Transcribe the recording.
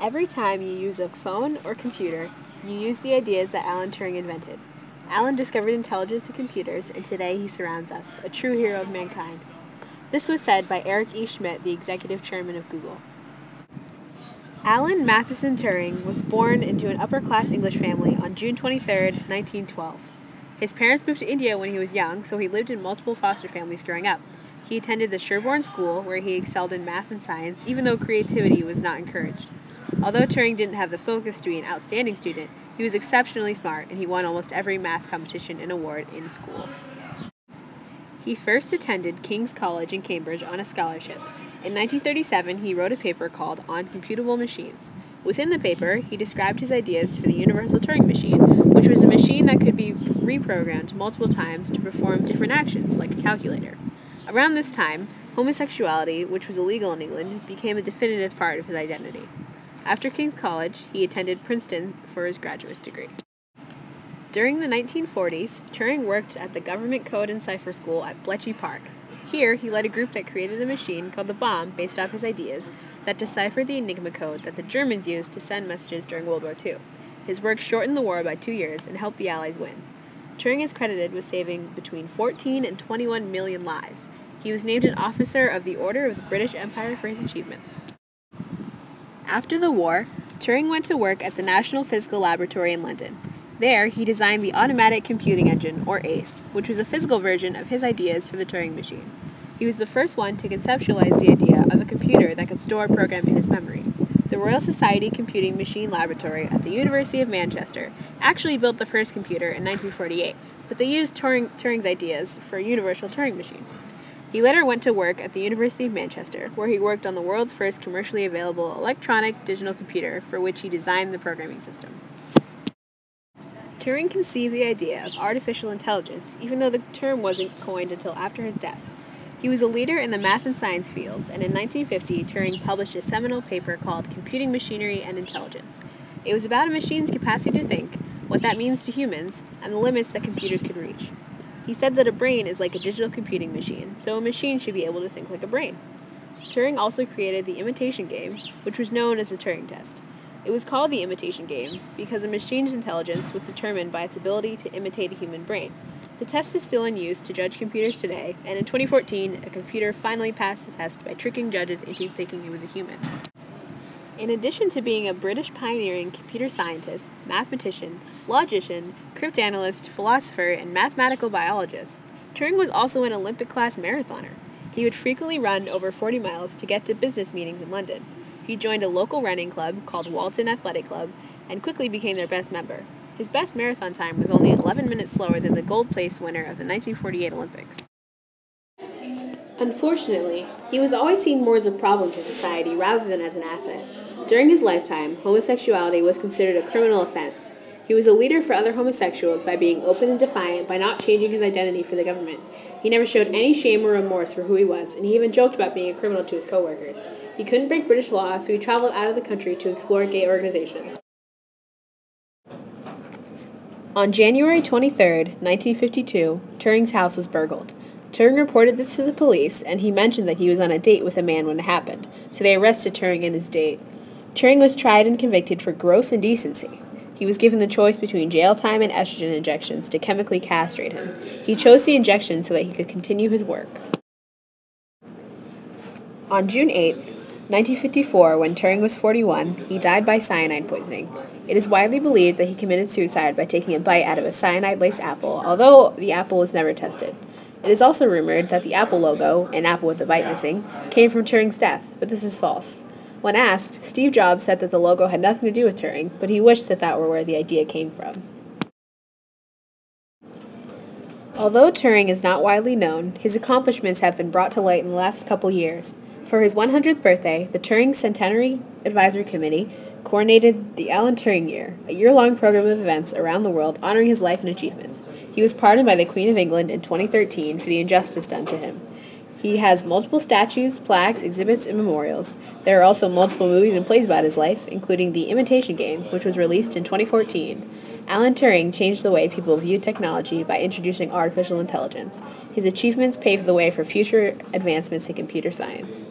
Every time you use a phone or computer, you use the ideas that Alan Turing invented. Alan discovered intelligence in computers, and today he surrounds us, a true hero of mankind. This was said by Eric E. Schmidt, the executive chairman of Google. Alan Matheson Turing was born into an upper-class English family on June 23, 1912. His parents moved to India when he was young, so he lived in multiple foster families growing up. He attended the Sherborne School, where he excelled in math and science, even though creativity was not encouraged. Although Turing didn't have the focus to be an outstanding student, he was exceptionally smart, and he won almost every math competition and award in school. He first attended King's College in Cambridge on a scholarship. In 1937, he wrote a paper called On Computable Machines. Within the paper, he described his ideas for the Universal Turing Machine, which was a machine that could be reprogrammed multiple times to perform different actions, like a calculator. Around this time, homosexuality, which was illegal in England, became a definitive part of his identity. After King's College, he attended Princeton for his graduate degree. During the 1940s, Turing worked at the Government Code and Cipher School at Bletchley Park. Here, he led a group that created a machine called the bomb based off his ideas that deciphered the Enigma code that the Germans used to send messages during World War II. His work shortened the war by 2 years and helped the Allies win. Turing is credited with saving between 14 and 21 million lives. He was named an officer of the Order of the British Empire for his achievements. After the war, Turing went to work at the National Physical Laboratory in London. There, he designed the Automatic Computing Engine, or ACE, which was a physical version of his ideas for the Turing machine. He was the first one to conceptualize the idea of a computer that could store a program in its memory. The Royal Society Computing Machine Laboratory at the University of Manchester actually built the first computer in 1948, but they used Turing's ideas for a universal Turing machine. He later went to work at the University of Manchester, where he worked on the world's first commercially available electronic digital computer, for which he designed the programming system. Turing conceived the idea of artificial intelligence, even though the term wasn't coined until after his death. He was a leader in the math and science fields, and in 1950, Turing published a seminal paper called Computing Machinery and Intelligence. It was about a machine's capacity to think, what that means to humans, and the limits that computers could reach. He said that a brain is like a digital computing machine, so a machine should be able to think like a brain. Turing also created the imitation game, which was known as the Turing test. It was called the imitation game because a machine's intelligence was determined by its ability to imitate a human brain. The test is still in use to judge computers today, and in 2014, a computer finally passed the test by tricking judges into thinking it was a human. In addition to being a British pioneering computer scientist, mathematician, logician, cryptanalyst, philosopher, and mathematical biologist, Turing was also an Olympic-class marathoner. He would frequently run over 40 miles to get to business meetings in London. He joined a local running club called Walton Athletic Club and quickly became their best member. His best marathon time was only 11 minutes slower than the gold place winner of the 1948 Olympics. Unfortunately, he was always seen more as a problem to society rather than as an asset. During his lifetime, homosexuality was considered a criminal offense. He was a leader for other homosexuals by being open and defiant by not changing his identity for the government. He never showed any shame or remorse for who he was, and he even joked about being a criminal to his coworkers. He couldn't break British law, so he traveled out of the country to explore gay organizations. On January 23, 1952, Turing's house was burgled. Turing reported this to the police, and he mentioned that he was on a date with a man when it happened, so they arrested Turing and his date. Turing was tried and convicted for gross indecency. He was given the choice between jail time and estrogen injections to chemically castrate him. He chose the injection so that he could continue his work. On June 8, 1954, when Turing was 41, he died by cyanide poisoning. It is widely believed that he committed suicide by taking a bite out of a cyanide-laced apple, although the apple was never tested. It is also rumored that the Apple logo, an apple with the bite missing, came from Turing's death, but this is false. When asked, Steve Jobs said that the logo had nothing to do with Turing, but he wished that were where the idea came from. Although Turing is not widely known, his accomplishments have been brought to light in the last couple years. For his 100th birthday, the Turing Centenary Advisory Committee coordinated the Alan Turing Year, a year-long program of events around the world honoring his life and achievements. He was pardoned by the Queen of England in 2013 for the injustice done to him. He has multiple statues, plaques, exhibits, and memorials. There are also multiple movies and plays about his life, including The Imitation Game, which was released in 2014. Alan Turing changed the way people view technology by introducing artificial intelligence. His achievements paved the way for future advancements in computer science.